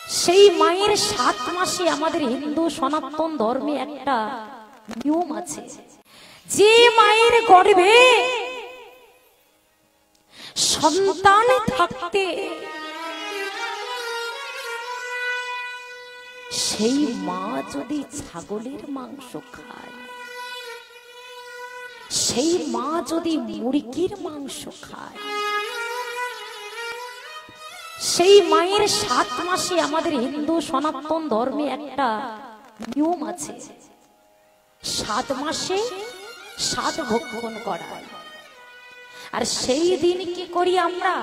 সেই মায়ের 7 মাসে আমাদের হিন্দু সনাতন ধর্মে একটা নিয়ম আছে, যে মায়ের গর্ভে সন্তান থাকতে সেই মা যদি ছাগলের মাংস খায়, সেই মা যদি মুরগির মাংস খায়, সেই মায়ের 7 মাসে আমাদের হিন্দু সনাতন ধর্মে একটা নিয়ম আছে, 7 মাসে 7 ভক্ষণ করা। আর সেই দিন কি করি আমরা,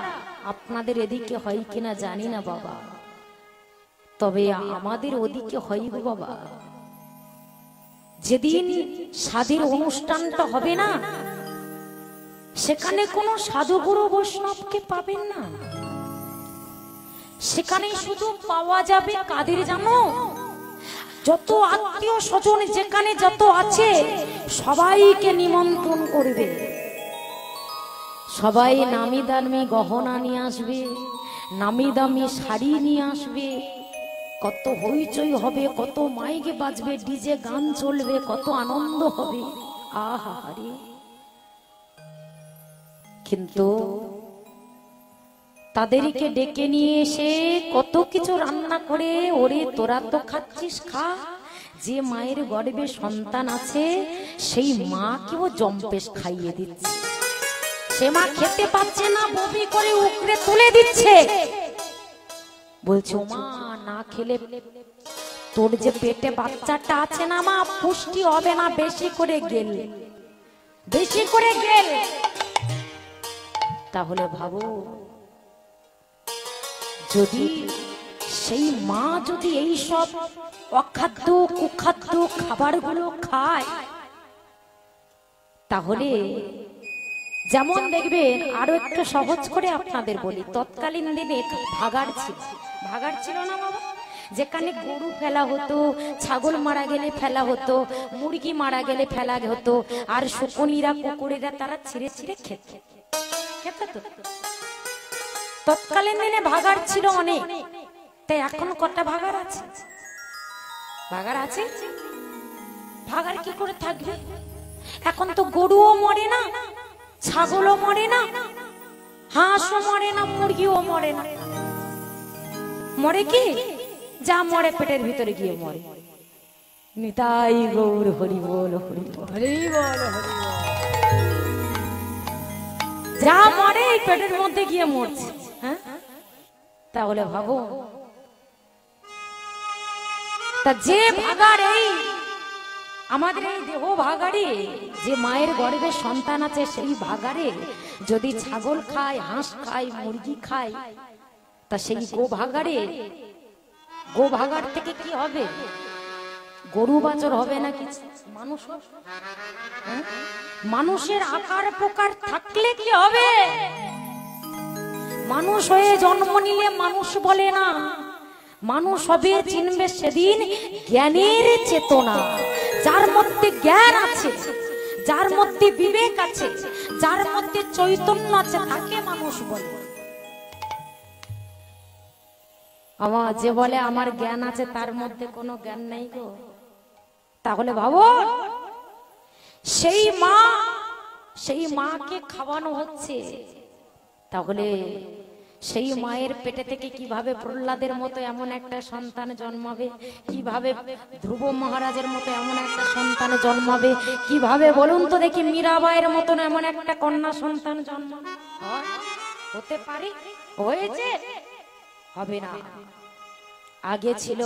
আপনাদের এদিকে হয় কিনা জানি না বাবা, তবে আমাদের ওদিকে হয় গো বাবা। যেদিন সাধের অনুষ্ঠানটা হবে না, সেখানে কোনো সাধুগুরু বৈষ্ণবকে পাবেন না, সেখানে শুধু পাওয়া যাবে কাদের জানো, যত আত্মীয় স্বজন যেখানে যত আছে সবাইকে নিমন্ত্রণ করবে। সবাই নামি দামি গহনা নিয়ে আসবে, নামি দামি শাড়ি নিয়ে আসবে, কত হইচই হবে, কত মাইকে বাজবে, ডিজে গান চলবে, কত আনন্দ হবে। আহা রে, কিন্তু তাদেরকে ডেকে নিয়ে এসে কত কিছু রান্না করে, ওরে তোরা তো খাচ্ছিস খা, যে মায়ের গর্ভে সন্তান আছে সেই মাকেও জম্পেশ খাইয়ে দিচ্ছে। সে মা খেতে পাচ্ছে না, বমি করে উকড়ে তুলে দিচ্ছে, বলছে মা না খেলে তোর যে পেটে বাচ্চাটা আছে না মা, পুষ্টি হবে না, বেশি করে গেল, বেশি করে গেল। তাহলে ভাবো, যদি সেই মা যদি এই সব অখাদ্য কুখাদ্য খাবারগুলো খায়, তাহলে যেমন দেখবেন, আরো একটু সহজ করে আপনাদের বলি, তৎকালীন দিনে ভাগাড় ছিল না বাবা, যেখানে গরু ফেলা হতো, ছাগল মারা গেলে ফেলা হতো, মুরগি মারা গেলে ফেলা হতো, আর শকুনিরা কুকুরেরা তারা ছিঁড়ে ছিঁড়ে খেত তো। তৎকালীন দিনে ভাগাড় ছিল অনেক, তাই এখন কটা ভাগাড় আছে? ভাগাড় আছে? ভাগাড় কি করে থাকবে? এখন তো গরুও মরে না, ছাগলও মরে না, হাঁসও মরে না, মুরগিও মরে না। মরে কি? যা মরে পেটের ভিতরে গিয়ে মরে। নিতাই গৌর হরি বল, হরি বল, হরি বল, হরি বল। যা মরে পেটের মধ্যে গিয়ে মরছে। হ্যাঁ, তাহলে ভাবো, তা যে ভাগাড়, এই আমাদের এই দেহ ভাগাড়ে যে মায়ের গর্ভে সন্তান আছে, সেই ভাগাড়ে যদি ছাগল খায়, হাঁস খায়, মুরগি খায়, তা সেই গো ভাগাড় থেকে কি হবে? গরু বাছর হবে না কি? মানুষ, মানুষের আকার প্রকার থাকলে কি হবে? মানুষ হয়ে জন্ম নিলে মানুষ বলে না, মানুষ হবে চিনবে সেদিন জ্ঞানের চেতনা। যার মধ্যে জ্ঞান আছে, যার মধ্যে বিবেক আছে, যার মধ্যে চৈতন্য আছে, তাকে মানুষ বলে। আমার যে বলে আমার জ্ঞান আছে, তার মধ্যে কোনো জ্ঞান নেই গো। তাহলে ভাবো, সেই মাকে খাওয়ানো হচ্ছে, তাহলে সেই মায়ের পেটে থেকে কিভাবে প্রহ্লাদের মতো এমন একটা সন্তান জন্মাবে, কিভাবে ধ্রুব মহারাজের মতো এমন একটা সন্তান জন্মাবে, কিভাবে বলুন তো দেখি মীরাবাইয়ের মতন এমন একটা কন্যা সন্তান জন্মাবে? হতে পারে? হয়েছে? হবে না। আগে ছিল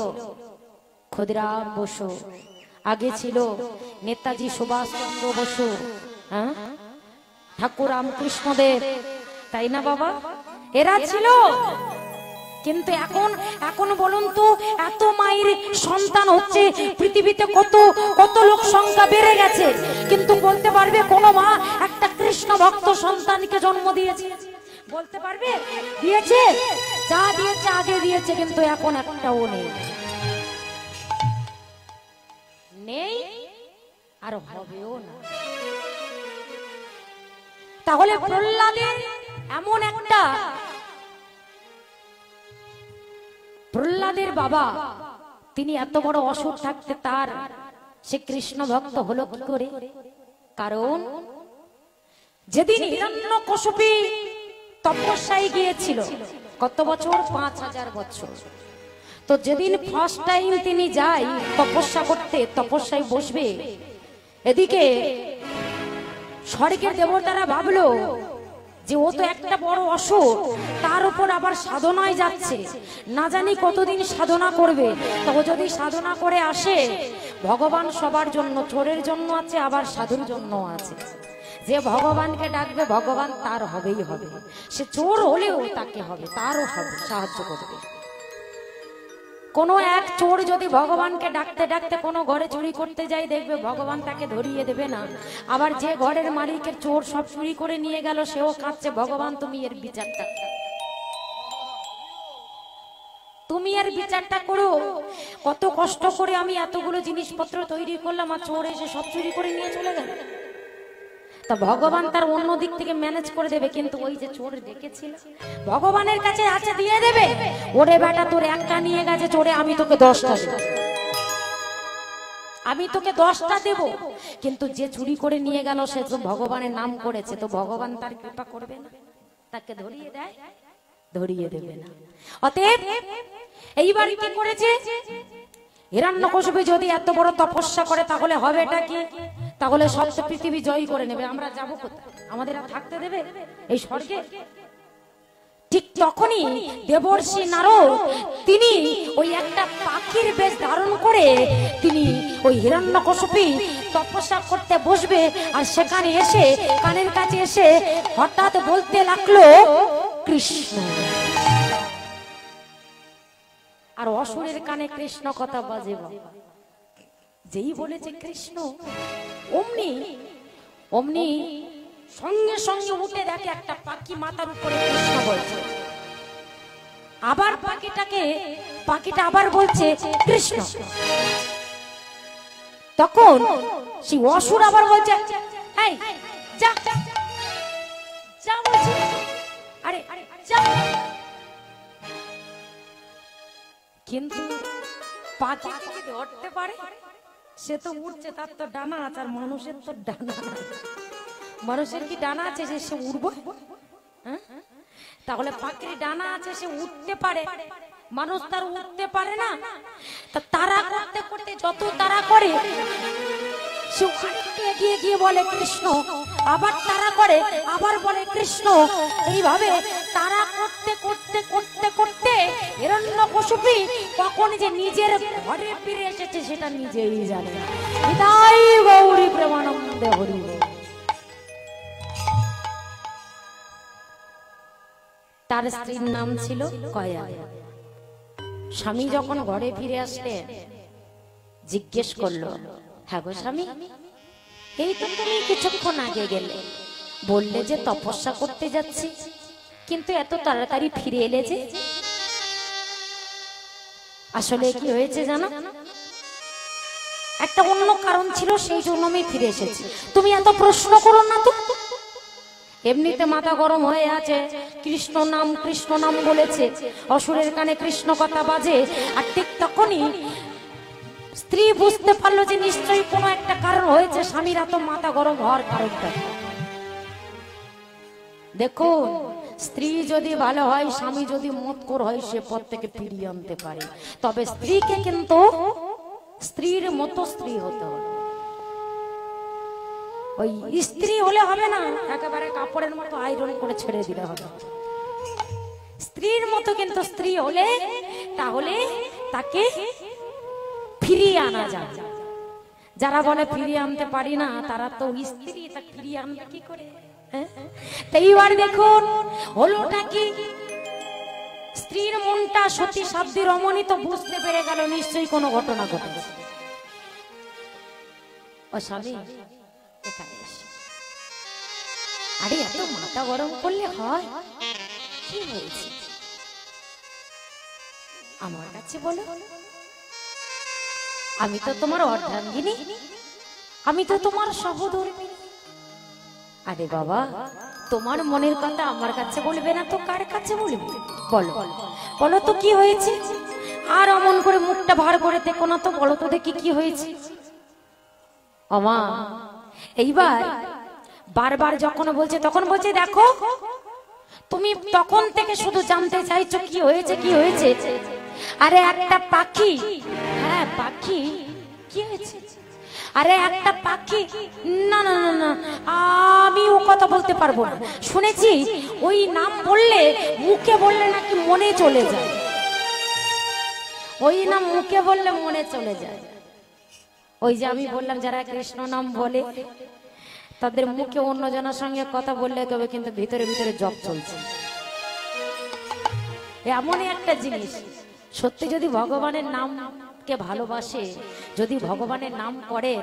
ক্ষুদিরাম বসু, আগে ছিল নেতাজি সুভাষচন্দ্র বসু, হ্যাঁ, ঠাকুর রামকৃষ্ণদেব, তাই না বাবা? এরা ছিল। কিন্তু এখন বলুন তো, এত মায়ের সন্তান হচ্ছে পৃথিবীতে, কত কত লোক সংখ্যা বেড়ে গেছে, কিন্তু বলতে পারবে কোন মা একটা কৃষ্ণ ভক্ত সন্তানকে জন্ম দিয়েছে? বলতে পারবে? দিয়েছে? যা দিয়েছে আগে দিয়েছে, কিন্তু এখন একটাও নেই, নেই আর হবেও না। তাহলে প্রহ্লাদের এমন একটা প্রহ্লাদের বাবা তিনি এত বড় অসুর থাকতে তার সে কৃষ্ণ ভক্ত হলো কি করে? কারণ যেদিন হিরণ্যকশিপু তপস্যায় গিয়েছিল, কত বছর? 5000 বছর। তো যেদিন ফার্স্ট টাইম তিনি যায় তপস্যা করতে, তপস্যায় বসবে, এদিকে স্বর্গের দেবতারা ভাবলো যে ও তো একটা বড় অসুর, তার উপর আবার সাধনায় যাচ্ছে, না জানি কতদিন সাধনা করবে। তো ও যদি সাধনা করে আসে, ভগবান সবার জন্য, চোরের জন্য আছে আবার সাধুর জন্য আছে। যে ভগবানকে ডাকবে ভগবান তার হবেই হবে, সে চোর হলেও তাকে হবে, তারও হবে, সাহায্য করবে। কোনো এক চোর যদি ভগবানকে ডাকতে ডাকতে কোনো ঘরে চুরি করতে যায়, দেখবে ভগবান তাকে ধরিয়ে দেবে না। আবার যে ঘরের মালিকের চোর সব চুরি করে নিয়ে গেল, সেও কাঁদছে, ভগবান তুমি এর বিচারটা, তুমি এর বিচারটা করো। কত কষ্ট করে আমি এতগুলো জিনিসপত্র তৈরি করলাম, আর চোর এসে সব চুরি করে নিয়ে চলে গেল। তা ভগবান তার অন্য দিক থেকে ম্যানেজ করে দেবে, কিন্তু ওই যে চোর ডেকেছিল ভগবানের কাছে আছে দিয়ে দেবে, ওরে বেটা তোর একটা নিয়ে গেছে চোরে, আমি তোকে 10টা দেব, আমি তোকে 10টা দেব। কিন্তু যে চুরি করে নিয়ে গেল সে তো ভগবানের নাম করেছে, তো ভগবান তার কৃপা করবে না? তাকে ধরিয়ে দেয়? ধরিয়ে দেবে না। অতএব এইবার কি করেছে হিরণ্যকশিপু, যদি এত বড় তপস্যা করে তাহলে হবেটা কি? তাহলে সব পৃথিবী জয় করে নেবে, আমরা যাবো কোথায়? আমাদের থাকতে দেবে এই স্বর্গে? ঠিক তখনই দেবর্ষি নারদ তিনি ওই একটা পাখির বেশ ধারণ করে তিনি ওই হিরণ্যকশিপু তপস্যা করতে বসবে, আর সেখানে এসে কানের কাছে এসে হঠাৎ বলতে লাগলো কৃষ্ণ। আর অসুরের কানে কৃষ্ণ কথা বাজে, যেই বলেছে কৃষ্ণ, অমনি অমনি সঙ্গে সঙ্গে উঠে দেখে একটা পাখি মাথার উপরে কৃষ্ণ বলছে। আবার পাখিটা আবার বলছে কৃষ্ণ। তখন সেই অসুর আবার বলছে এই যা যা বলছে, আরে যা। কিন্তু পাখি কি ধরতে পারে? সে তো উঠছে, তার তো ডানা আছে, আর মানুষের তো ডানা, মানুষের কি ডানা আছে যে সে উড়বে? তাহলে পাখির ডানা আছে, সে উঠতে পারে, মানুষ তার উঠতে পারে না। তা তারা করতে করতে যত তারা করে, সে এগিয়ে গিয়ে বলে কৃষ্ণ, আবার তারা করে, আবার বলে কৃষ্ণ। এইভাবে তারা করতে করতে করতে করতে হিরণ্যকশিপু কখন যে নিজের ঘরে ফিরে এসেছে সেটা নিজেই জানে না। হৃদয় গৌরী প্রেমানন্দে হরি। তার স্ত্রীর নাম ছিল কয়া। স্বামী যখন ঘরে ফিরে আসলেন, জিজ্ঞেস করলো, হ্যাঁ গো স্বামী, এই তো তুমি কিছুক্ষণ আগে গেলে, বললে যে তপস্যা করতে যাচ্ছি, কিন্তু এত তাড়াতাড়ি ফিরে এলে যে? আসলে কি হয়েছে জানো? একটা অন্য কারণ ছিল, সেই জন্য আমি ফিরে এসেছি। তুমি এত প্রশ্ন করো না তো। এমনিতে মাথা গরম হয়ে আছে, কৃষ্ণ নাম বলেছে, অসুরের কানে কৃষ্ণ কথা বাজে। আর ঠিক তখনই স্ত্রী বুঝতে পারলো যে নিশ্চয়ই কোনো একটা কারণ হয়েছে, স্বামীর এত মাথা গরম হওয়ার কারণটা। দেখো, স্ত্রী যদি ভালো হয়, স্বামী যদি মতখোর হয়, সে পথ থেকে ফিরিয়ে আনতে পারে। তবে স্ত্রীকে কিন্তু স্ত্রীর মতো স্ত্রী হতে হবে। ওই স্ত্রী হলে হবে না, একেবারে কাপড়ের মতো আয়রন করে ছেড়ে দিলে হবে। স্ত্রীর মতো কিন্তু স্ত্রী হলে তাহলে তাকে ফিরিয়ে আনা যায়। যারা বলে ফিরিয়ে আনতে পারি না, তারা তো স্ত্রী, তা ফিরিয়ে আনবে কি করে? এইবার দেখুন হলোটা কি, স্ত্রীর মনটা সতী সাধ্বী রমণী তো বুঝতে পেরে গেল নিশ্চয়ই কোনো ঘটনা ঘটেছে। ও স্বামী এখানে এসে, আরে এত মাথা গরম করলে হয়? কি হয়েছে আমার কাছে বলো। আমি তো তোমার অর্ধাঙ্গিনী, আমি তো তোমার সহধর্মিনী। আরে বাবা, তোমার মনের কথা আমার কাছে বলবে না তো কার কাছে বলবে? বলো বলো তো কি হয়েছে? আর অমন করে মুখটা ভার করে দেখো না তো, বলো তো দেখি কি হয়েছে। ওমা এইবার বারবার যখন বলছে তখন বলছে দেখো তুমি তখন থেকে শুধু জানতে চাইছো কি হয়েছে কি হয়েছে। আরে একটা পাখি, হ্যাঁ পাখি, কি হয়েছে? আরে একটা পাখি, না না না না আমি ও কথা বলতে পারবো না, শুনেছি ওই নাম বললে মুখে বললে নাকি মনে চলে যায়, ওই নাম মুখে বললে মনে চলে যায়। ওই যে আমি বললাম যারা কৃষ্ণ নাম বলে তাদের মুখে অন্যজনের সঙ্গে কথা বললে তবে কিন্তু ভিতরে ভিতরে জপ চলছে। এমনই একটা জিনিস, সত্যি যদি ভগবানের নামকে ভালোবাসে, যদি ভগবানের নাম করে,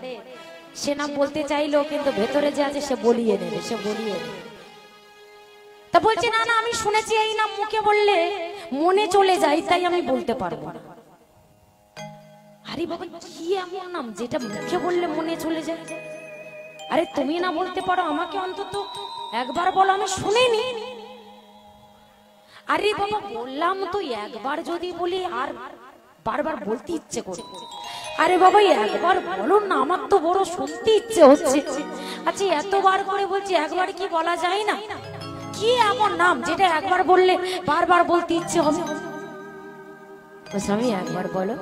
সে নাম বলতে চাইলেও কিন্তু ভেতরে যে আছে সে বলিয়ে নেবে, সে বলিয়ে নেবে। তা বলছে না না আমি শুনেছি এই নাম মুখে বললে মনে চলে যায়, তাই আমি বলতে পারবো না। আরে বাবা কি এমন নাম যেটা মুখে বললে মনে চলে যায়? আরে তুমি না বলতে পারো, আমাকে অন্তত একবার বলো, আমি শুনিনি। আরে বাবা বললাম তো একবার যদি বলি আর বারবার বলতে ইচ্ছে করে। আরে বাবা একবার বলো না, আমার তো বড় শুনতে ইচ্ছে হচ্ছে। আচ্ছা এতবার করে বলছি, একবার কি বলা যায় না? কি এমন নাম যেটা একবার বললে বারবার বলতে ইচ্ছে হবে? স্বামী একবার বলো।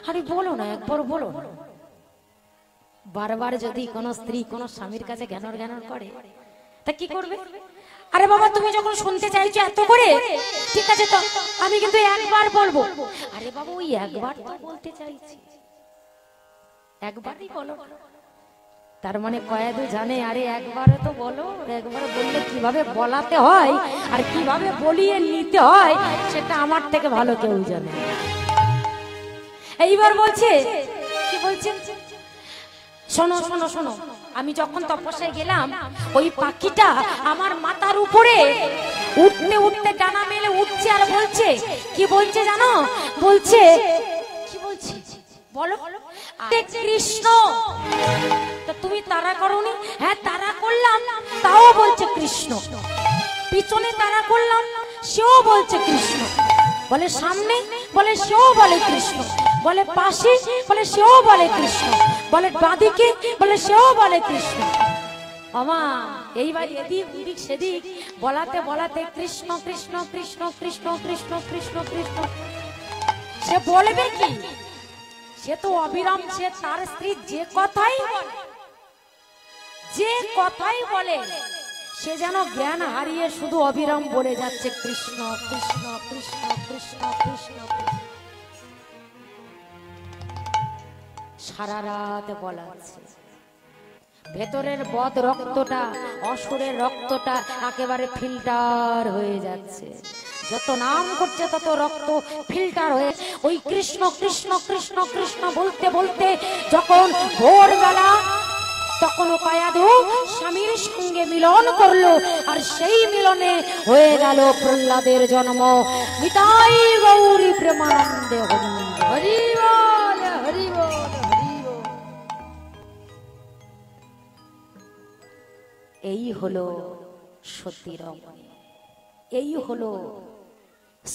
আরে বলো না, একবার বলো না। বারবার যদি কোনো স্ত্রী কোনো স্বামীর কাছে জ্ঞানর জ্ঞানর করে তা কি করবে? আরে বাবা তুমি যখন শুনতে চাইছো এত করে, ঠিক আছে তো আমি কিন্তু একবার বলবো। আরে বাবা ওই একবার তো বলতে চাইছি, একবারই বলো। তার মানে কয়াদু জানে আরে একবারও তো বলো, একবার বললে কিভাবে বলাতে হয় আর কিভাবে বলিয়ে নিতে হয় সেটা আমার থেকে ভালো কেউ জানে। এইবার বলছে কি বলছেন, শোনো শোনো শোনো, আমি যখন তপস্যায় গেলাম ওই পাখিটা আমার মাথার উপরে উঠতে উঠতে ডানা মেলে উঠছে আর বলছে, কি বলছে জানো? বলছে কি বলছে বলো? কৃষ্ণ। তা তুমি তারা করোনি? হ্যাঁ তারা করলাম, তাও বলছে কৃষ্ণ। পিছনে তারা করলাম, সেও বলছে কৃষ্ণ। বলে সামনে, বলে সেও বলে কৃষ্ণ। বলে পাশে, বলে সেও বলে কৃষ্ণ। বলে বাঁদিকে, বলে সেও বলে কৃষ্ণ। আমা এইবার এদিক ওদিক সেদিক বলাতে বলাতে কৃষ্ণ কৃষ্ণ কৃষ্ণ কৃষ্ণ কৃষ্ণ কৃষ্ণ কৃষ্ণ। সে বলবে কি? সে তো অবিরাম, সে তার স্ত্রী যে কথাই বলে, যে কথাই বলে সে যেন জ্ঞান হারিয়ে শুধু অবিরাম বলে যাচ্ছে কৃষ্ণ কৃষ্ণ কৃষ্ণ কৃষ্ণ কৃষ্ণ। সারা রাত বলাচ্ছে, ভেতরের বদ রক্তটা, অসুরের রক্তটা একেবারে ফিল্টার হয়ে যাচ্ছে। যত নাম করছে তত রক্ত ফিল্টার হয়ে ওই কৃষ্ণ কৃষ্ণ কৃষ্ণ কৃষ্ণ বলতে বলতে যখন ভোরবেলা, তখন কয়াধু স্বামীর সঙ্গে মিলন করলো, আর সেই মিলনে হয়ে গেল প্রহ্লাদের জন্ম। নিতাই গৌরী প্রেমানন্দে হরি বল হরি বল হরি বল। এই হলো সতী রমণী, এই হলো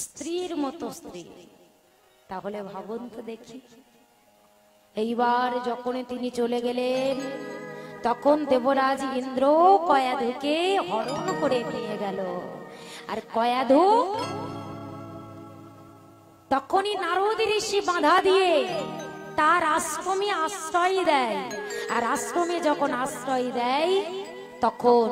স্ত্রীর মতো স্ত্রী। তাহলে ভাবুন তো দেখি, এইবার যখন তিনি চলে গেলেন তখন দেবরাজ ইন্দ্র কয়াধুকে হরণ করে নিয়ে গেল। আর কয়াধু তখনই নারদ ঋষি বাধা দিয়ে তার আশ্রমে আশ্রয় দেয়। আর আশ্রমে যখন আশ্রয় দেয় তখন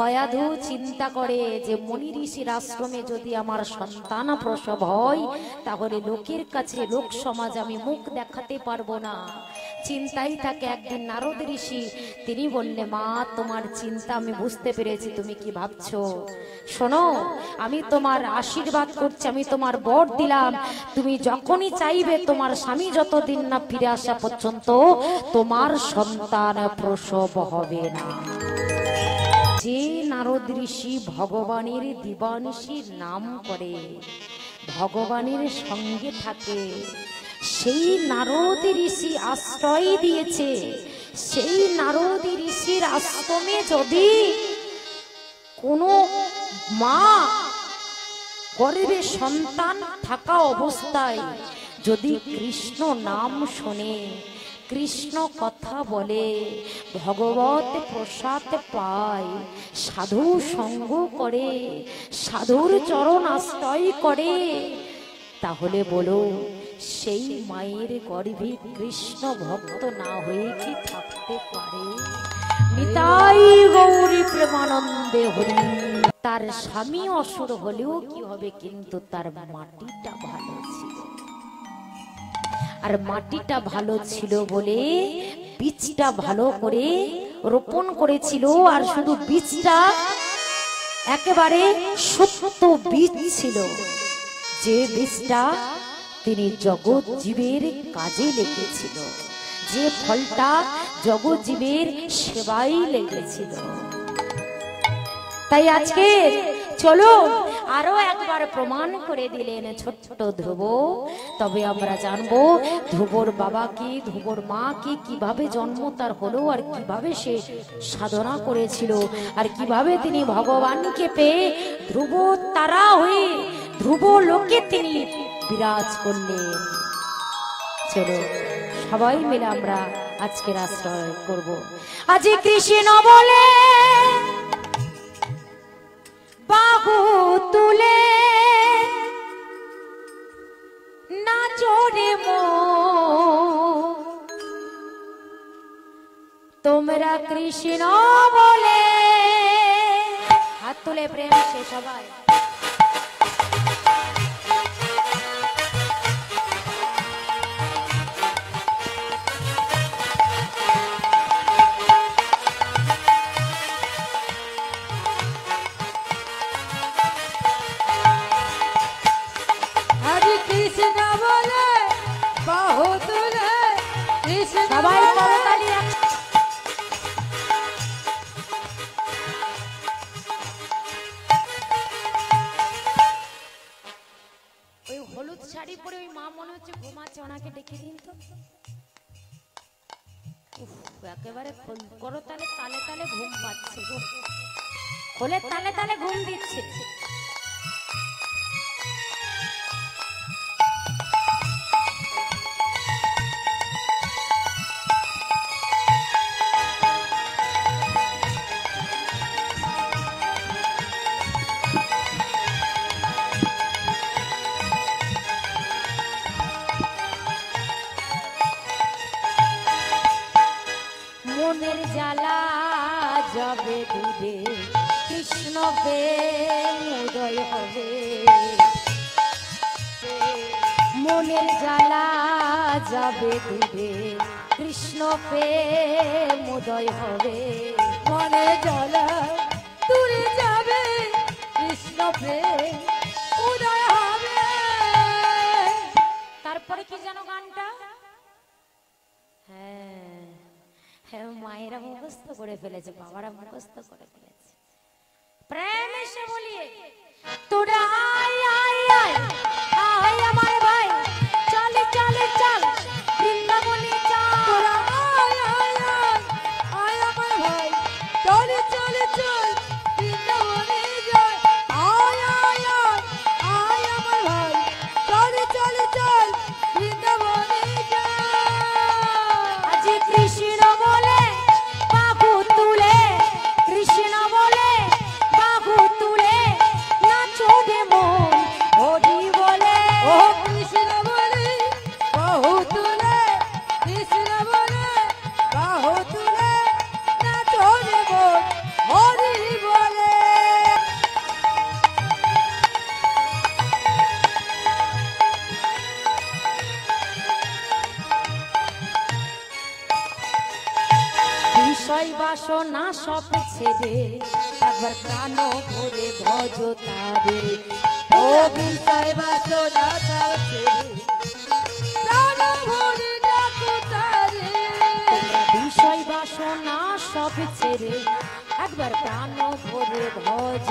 কয়াধু চিন্তা করে যে মুনি ঋষির আশ্রমে যদি আমার সন্তান প্রসব হয় তাহলে লোকের কাছে, লোক সমাজ আমি মুখ দেখাতে পারবো না। চিন্তাই থাকে। একদিন নারদ ঋষি তিনি বললে, মা তোমার চিন্তা আমি বুঝতে পেরেছি, তুমি কি ভাবছো। শোনো আমি তোমার আশীর্বাদ করছি, আমি তোমার বর দিলাম, তুমি যখনই চাইবে তোমার স্বামী যতদিন না ফিরে আসা পর্যন্ত তোমার সন্তান প্রসব হবে না। যে নারদ ঋষি ভগবানের দিবানিশির নাম করে, ভগবানের সঙ্গে থাকে, সেই নারদ ঋষি আশ্রয় দিয়েছে। সেই নারদ ঋষির আশ্রমে যদি কোনো মা গর্ভে সন্তান থাকা অবস্থায় যদি কৃষ্ণ নাম শোনে, কৃষ্ণ কথা বলে, ভগবত প্রসাদ পায়, সাধু সঙ্গ করে, সাধুর চরণ আশ্রয় করে, তাহলে বলো সেই মায়ের গর্ভে কৃষ্ণ ভক্ত না হয়ে কি থাকতে পারে? নিতাই গৌরী প্রেমানন্দে হরি। তার স্বামী অসুর হলেও কি হবে, কিন্তু তার মাটিটা ভালো ছিল। আর মাটিটা ভালো ছিল বলে বীজটা ভালো করে রোপণ করেছিল। আর শুধু বীজটা একেবারে সত্য বীজ ছিল, যে বীজটা তিনি জগৎ জীবের কাজে লেগেছিল, যে ফলটা জগৎ জীবের সেবাই লেগেছিল। তাই আজকে চলো আরো একবার প্রমাণ করে দিলেন ছোট্ট ধ্রুব। তবে আমরা জানবো ধ্রুবর বাবা কি, ধ্রুবর মা কি, কিভাবে জন্ম তার হলো, আর কিভাবে সে সাধনা করেছিল, আর কিভাবে তিনি ভগবানকে পেয়ে ধ্রুব তারা হয়ে ধ্রুব লোকে তিনি বিরাজ করলেন। চলো সবাই মিলে আমরা আজকের আশ্রয় করব। আজ কৃষ্ণ বলে বাহু তুলে নাচো রে মো, তোমরা কৃষ্ণ বলে। হাত তুলে প্রেম সে সবাই। সবাই করতালি। ওই হলুদ শাড়ি পরে ওই মা মনে হচ্ছে ঘুমাচ্ছে, ওনাকে ডেকে দিন তো। একেবারে করো তালে তালে তালে ঘুম পাচ্ছে, খোলে তালে তালে ঘুম দিচ্ছে। মনের জ্বালা যাবে দূরে, কৃষ্ণ প্রেম উদয় হবে। মনের জ্বালা যাবে দূরে, কৃষ্ণ প্রেম উদয় হবে। মনের জ্বালা দূরে যাবে, কৃষ্ণ প্রেম উদয় হবে। তারপরে কি যেন গানটা? হ্যাঁ, মায়েরা মুখস্থ করে ফেলেছে, বাবারা মুখস্থ করে ফেলেছে। প্রেম এসে বলিয়ে তোরা আয় আয় আয় আয় আমার ভাই, চলে চলে চল বৃন্দাবনে চল। তোরা আয় আয় আয় আয় আমার ভাই, চলে চলে চল বৃন্দাবনে চল। আয় আয় আয় আয় আমার ভাই, চলে চলে চল বৃন্দাবনে চল। আজ কৃষ্ণ বলে বাহু তুলে, কৃষ্ণ বলে বাহু তুলে নাচো রে মন, হরি বলে। ও কৃষ্ণ বলে বাহু তুলে, কৃষ্ণ বলে বাহু তুলে নাচো রে মন, হরি বলে। বিষয় বাসনা সব ছেড়ে একবার প্রাণ ভরে ভজ তারে। ও বিষয় বাসনা সব ছেড়ে প্রাণ ভরে ডাকো তারে। বিষয় বাসনা সব ছেড়ে একবার প্রাণ ভরে ভজ